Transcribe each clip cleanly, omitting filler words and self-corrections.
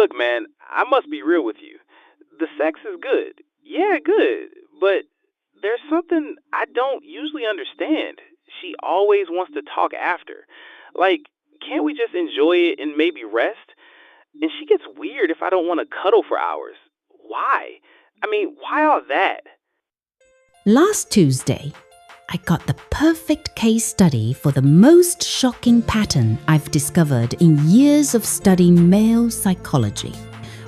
Look, man, I must be real with you. The sex is good. Yeah, good. But there's something I don't usually understand. She always wants to talk after. Like, can't we just enjoy it and maybe rest? And she gets weird if I don't want to cuddle for hours. Why? I mean, why all that? Last Tuesday, I got the perfect case study for the most shocking pattern I've discovered in years of studying male psychology,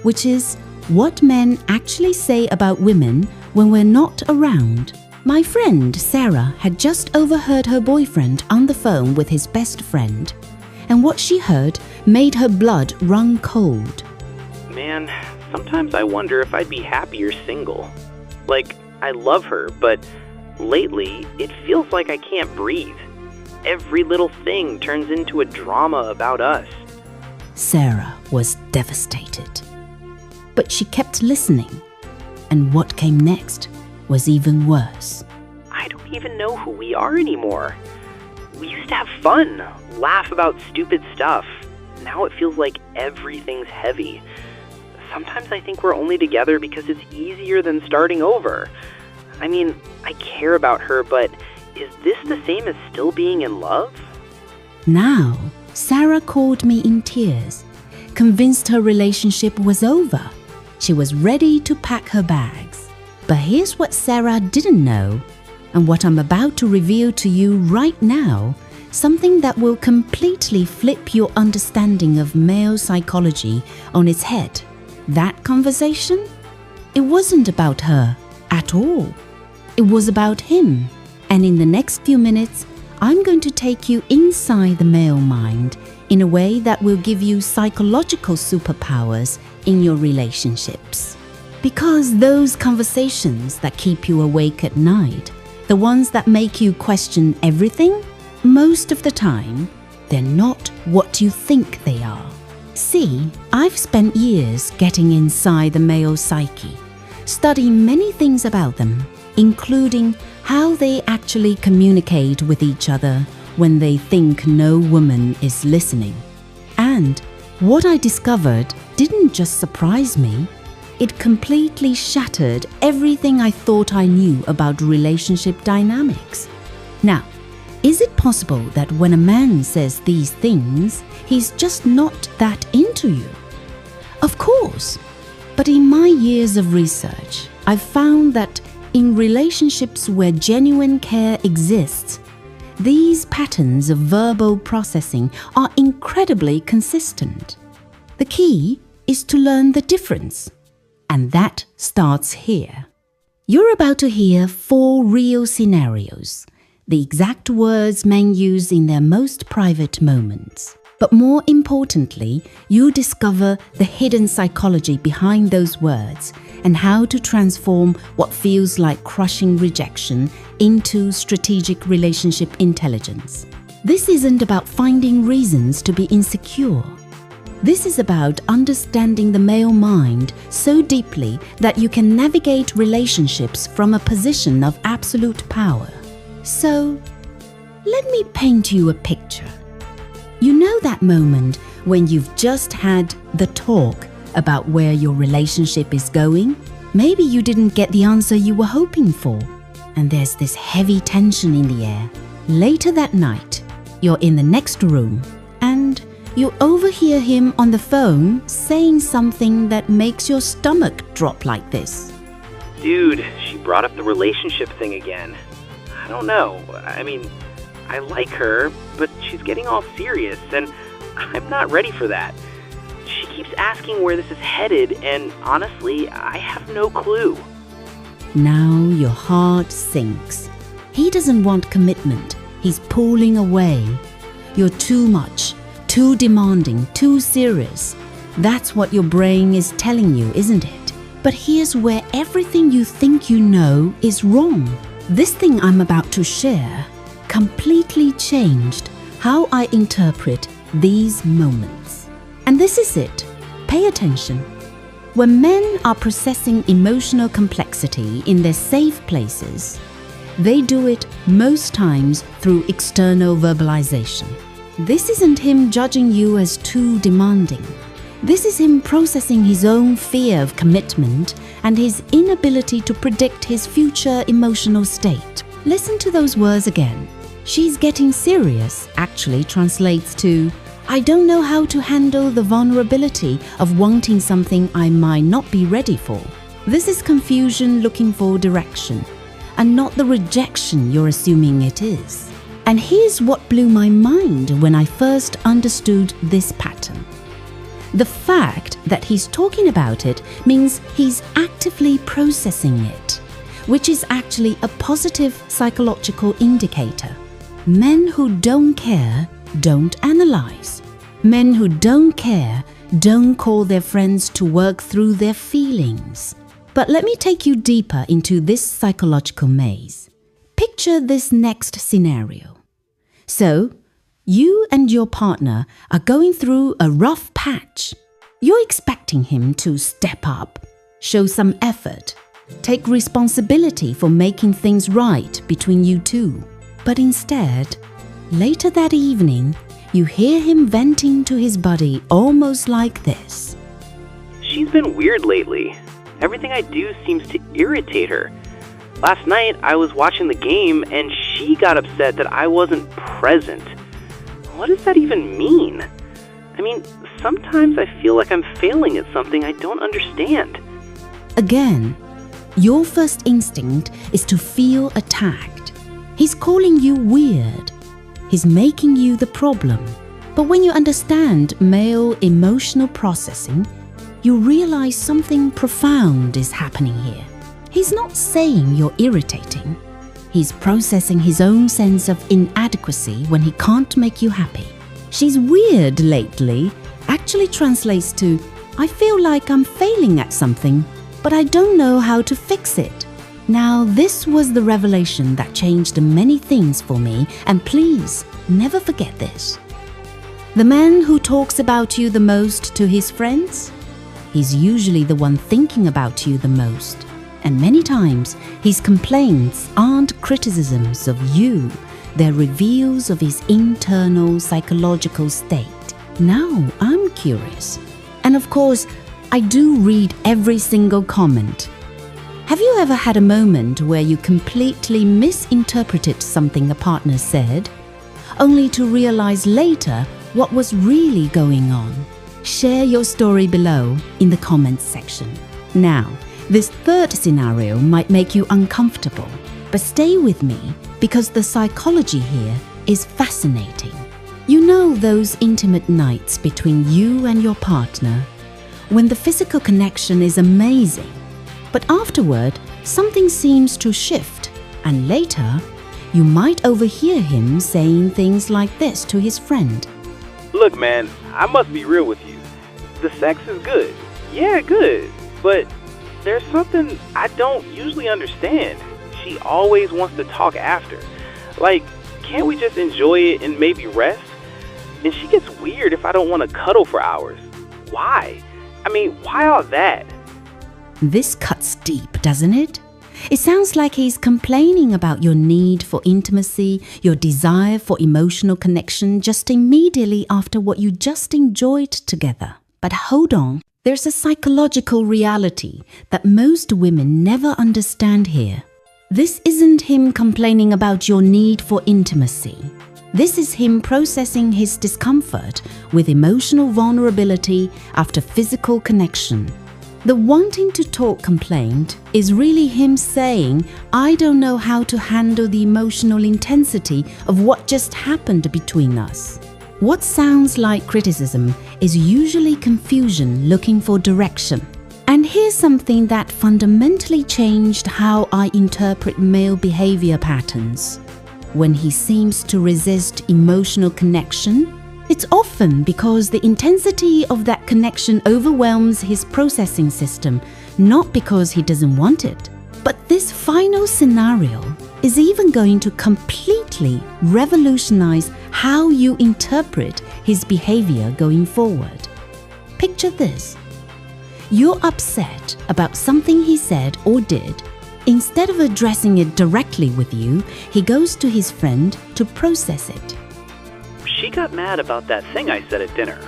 which is what men actually say about women when we're not around. My friend Sarah had just overheard her boyfriend on the phone with his best friend, and what she heard made her blood run cold. Man, sometimes I wonder if I'd be happier single. Like, I love her, but lately it feels like I can't breathe. Every little thing turns into a drama about us. Sarah was devastated. But she kept listening, and what came next was even worse. I don't even know who we are anymore. We used to have fun, laugh about stupid stuff. Now it feels like everything's heavy. Sometimes I think we're only together because it's easier than starting over. I mean, I care about her, but is this the same as still being in love? Now, Sarah called me in tears, convinced her relationship was over. She was ready to pack her bags. But here's what Sarah didn't know, and what I'm about to reveal to you right now, something that will completely flip your understanding of male psychology on its head. That conversation? It wasn't about her at all. It was about him. And in the next few minutes, I'm going to take you inside the male mind in a way that will give you psychological superpowers in your relationships. Because those conversations that keep you awake at night, the ones that make you question everything, most of the time, they're not what you think they are. See, I've spent years getting inside the male psyche, studying many things about them, including how they actually communicate with each other when they think no woman is listening. And what I discovered didn't just surprise me, it completely shattered everything I thought I knew about relationship dynamics. Now, is it possible that when a man says these things, he's just not that into you? Of course. But in my years of research, I've found that in relationships where genuine care exists, these patterns of verbal processing are incredibly consistent. The key is to learn the difference. And that starts here. You're about to hear 4 real scenarios, the exact words men use in their most private moments. But more importantly, you discover the hidden psychology behind those words and how to transform what feels like crushing rejection into strategic relationship intelligence. This isn't about finding reasons to be insecure. This is about understanding the male mind so deeply that you can navigate relationships from a position of absolute power. So, let me paint you a picture. You know that moment when you've just had the talk about where your relationship is going? Maybe you didn't get the answer you were hoping for, and there's this heavy tension in the air. Later that night, you're in the next room, and you overhear him on the phone saying something that makes your stomach drop like this. Dude, she brought up the relationship thing again. I don't know. I mean, I like her, but she's getting all serious, and I'm not ready for that. She keeps asking where this is headed, and honestly, I have no clue. Now your heart sinks. He doesn't want commitment. He's pulling away. You're too much, too demanding, too serious. That's what your brain is telling you, isn't it? But here's where everything you think you know is wrong. This thing I'm about to share completely changed how I interpret these moments. And this is it. Pay attention. When men are processing emotional complexity in their safe places, they do it most times through external verbalization. This isn't him judging you as too demanding. This is him processing his own fear of commitment and his inability to predict his future emotional state. Listen to those words again. She's getting serious actually translates to, I don't know how to handle the vulnerability of wanting something I might not be ready for. This is confusion looking for direction, and not the rejection you're assuming it is. And here's what blew my mind when I first understood this pattern. The fact that he's talking about it means he's actively processing it, which is actually a positive psychological indicator. Men who don't care don't analyze. Men who don't care don't call their friends to work through their feelings. But let me take you deeper into this psychological maze. Picture this next scenario. So, you and your partner are going through a rough patch. You're expecting him to step up, show some effort, take responsibility for making things right between you two. But instead, later that evening, you hear him venting to his buddy almost like this. She's been weird lately. Everything I do seems to irritate her. Last night, I was watching the game and she got upset that I wasn't present. What does that even mean? I mean, sometimes I feel like I'm failing at something I don't understand. Again, your first instinct is to feel attacked. He's calling you weird. He's making you the problem. But when you understand male emotional processing, you realize something profound is happening here. He's not saying you're irritating. He's processing his own sense of inadequacy when he can't make you happy. She's weird lately actually translates to, I feel like I'm failing at something, but I don't know how to fix it. Now, this was the revelation that changed many things for me, and please, never forget this. The man who talks about you the most to his friends, he's usually the one thinking about you the most. And many times, his complaints aren't criticisms of you, they're reveals of his internal psychological state. Now, I'm curious. And of course, I do read every single comment. Have you ever had a moment where you completely misinterpreted something a partner said, only to realize later what was really going on? Share your story below in the comments section. Now, this third scenario might make you uncomfortable, but stay with me because the psychology here is fascinating. You know those intimate nights between you and your partner when the physical connection is amazing, but afterward something seems to shift, and later you might overhear him saying things like this to his friend. Look, man, I must be real with you. The sex is good. Yeah, good. But there's something I don't usually understand. She always wants to talk after. Like, can't we just enjoy it and maybe rest? And she gets weird if I don't want to cuddle for hours. Why? I mean, why all that? This cuts deep, doesn't it? It sounds like he's complaining about your need for intimacy, your desire for emotional connection just immediately after what you just enjoyed together. But hold on, there's a psychological reality that most women never understand here. This isn't him complaining about your need for intimacy. This is him processing his discomfort with emotional vulnerability after physical connection. The wanting to talk complaint is really him saying, I don't know how to handle the emotional intensity of what just happened between us. What sounds like criticism is usually confusion looking for direction. And here's something that fundamentally changed how I interpret male behavior patterns. When he seems to resist emotional connection, it's often because the intensity of that connection overwhelms his processing system, not because he doesn't want it. But this final scenario is even going to completely revolutionize how you interpret his behavior going forward. Picture this. You're upset about something he said or did. Instead of addressing it directly with you, he goes to his friend to process it. She got mad about that thing I said at dinner.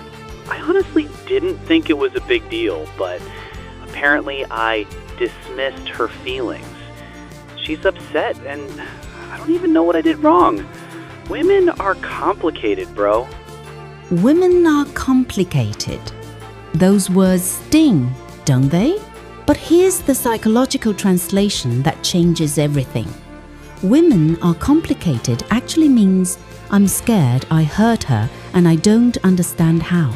I honestly didn't think it was a big deal, but apparently I dismissed her feelings. She's upset, and I don't even know what I did wrong. Women are complicated, bro. Women are complicated. Those words sting, don't they? But here's the psychological translation that changes everything. Women are complicated actually means I'm scared I hurt her and I don't understand how.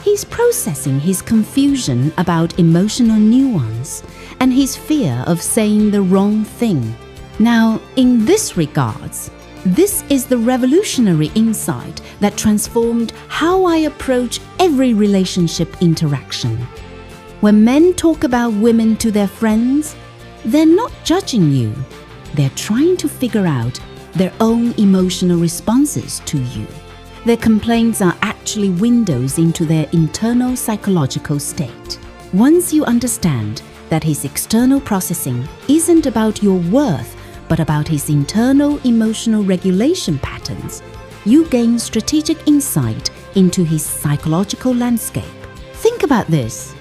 He's processing his confusion about emotional nuance and his fear of saying the wrong thing. Now, in this regards, this is the revolutionary insight that transformed how I approach every relationship interaction. When men talk about women to their friends, they're not judging you. They're trying to figure out their own emotional responses to you. Their complaints are actually windows into their internal psychological state. Once you understand that his external processing isn't about your worth, but about his internal emotional regulation patterns, you gain strategic insight into his psychological landscape. Think about this.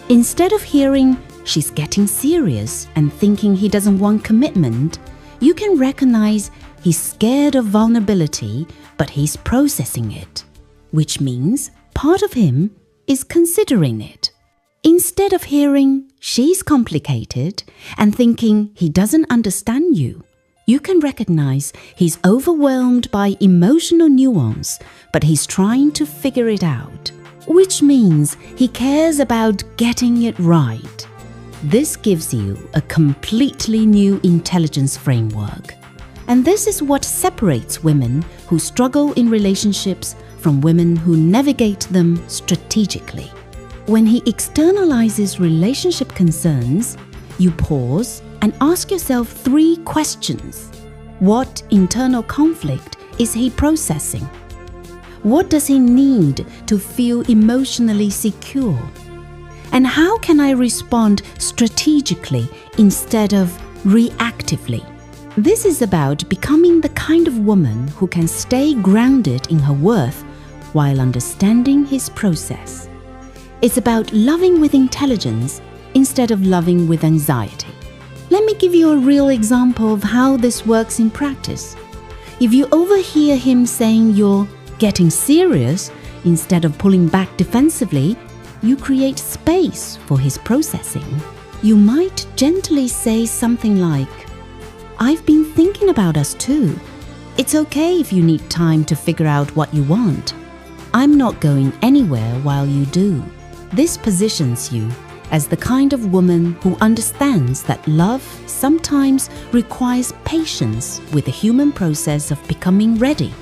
Instead of hearing, she's getting serious and thinking he doesn't want commitment, you can recognize he's scared of vulnerability, but he's processing it, which means part of him is considering it. Instead of hearing, she's complicated and thinking he doesn't understand you, you can recognize he's overwhelmed by emotional nuance, but he's trying to figure it out, which means he cares about getting it right. This gives you a completely new intelligence framework. And this is what separates women who struggle in relationships from women who navigate them strategically. When he externalizes relationship concerns, you pause and ask yourself 3 questions. What internal conflict is he processing? What does he need to feel emotionally secure? And how can I respond strategically instead of reactively? This is about becoming the kind of woman who can stay grounded in her worth while understanding his process. It's about loving with intelligence instead of loving with anxiety. Let me give you a real example of how this works in practice. If you overhear him saying you're getting serious instead of pulling back defensively, you create space for his processing. You might gently say something like, "I've been thinking about us too. It's okay if you need time to figure out what you want. I'm not going anywhere while you do." This positions you as the kind of woman who understands that love sometimes requires patience with the human process of becoming ready.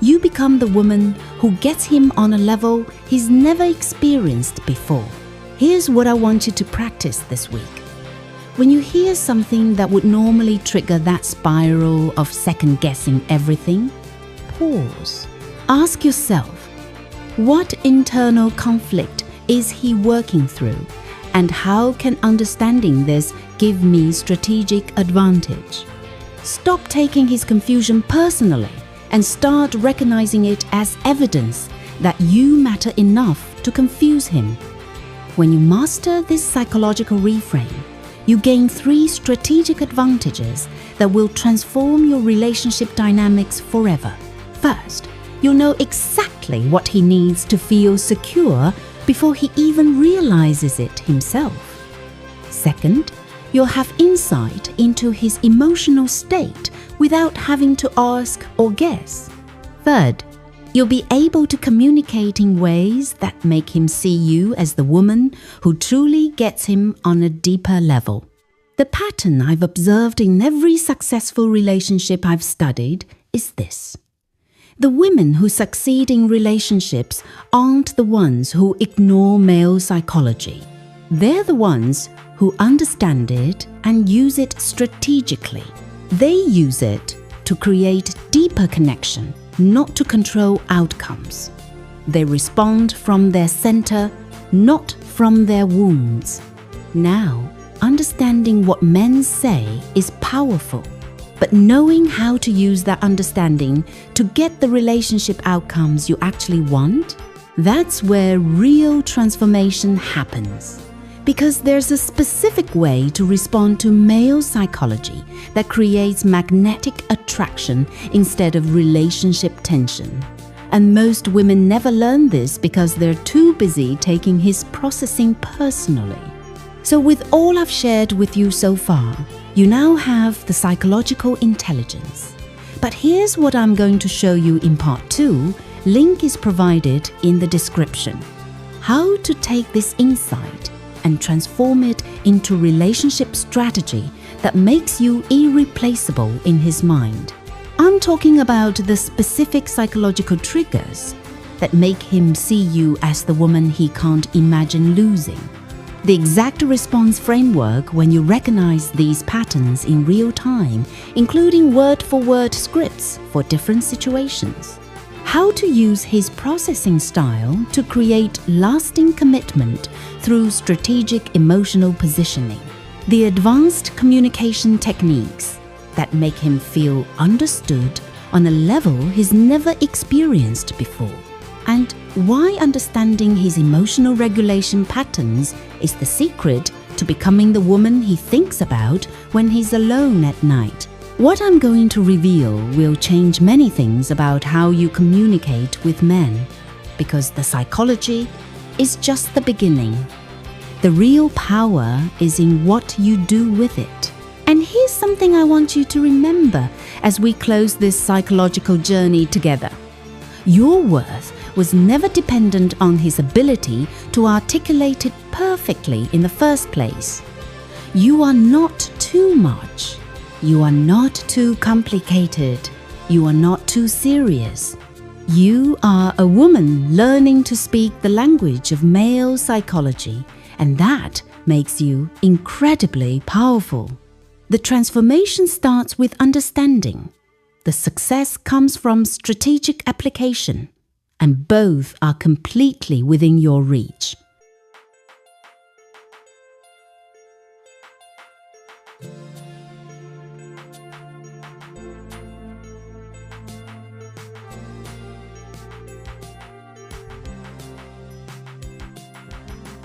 You become the woman who gets him on a level he's never experienced before. Here's what I want you to practice this week. When you hear something that would normally trigger that spiral of second-guessing everything, pause. Ask yourself, what internal conflict is he working through, and how can understanding this give me strategic advantage? Stop taking his confusion personally and start recognizing it as evidence that you matter enough to confuse him. When you master this psychological reframe, you gain 3 strategic advantages that will transform your relationship dynamics forever. First, you'll know exactly what he needs to feel secure before he even realizes it himself. Second, you'll have insight into his emotional state without having to ask or guess. Third, you'll be able to communicate in ways that make him see you as the woman who truly gets him on a deeper level. The pattern I've observed in every successful relationship I've studied is this. The women who succeed in relationships aren't the ones who ignore male psychology. They're the ones who understand it and use it strategically. They use it to create deeper connection, not to control outcomes. They respond from their center, not from their wounds. Now, understanding what men say is powerful, but knowing how to use that understanding to get the relationship outcomes you actually want That's where real transformation happens. Because there's a specific way to respond to male psychology that creates magnetic attraction instead of relationship tension. And most women never learn this because they're too busy taking his processing personally. So with all I've shared with you so far, you now have the psychological intelligence. But here's what I'm going to show you in part 2. Link is provided in the description. How to take this insight and transform it into relationship strategy that makes you irreplaceable in his mind. I'm talking about the specific psychological triggers that make him see you as the woman he can't imagine losing. The exact response framework when you recognize these patterns in real time, including word-for-word scripts for different situations. How to use his processing style to create lasting commitment through strategic emotional positioning. The advanced communication techniques that make him feel understood on a level he's never experienced before. And why understanding his emotional regulation patterns is the secret to becoming the woman he thinks about when he's alone at night. What I'm going to reveal will change many things about how you communicate with men, because the psychology is just the beginning. The real power is in what you do with it. And here's something I want you to remember as we close this psychological journey together. Your worth was never dependent on his ability to articulate it perfectly in the first place. You are not too much. You are not too complicated. You are not too serious. You are a woman learning to speak the language of male psychology, and that makes you incredibly powerful. The transformation starts with understanding. The success comes from strategic application, and both are completely within your reach.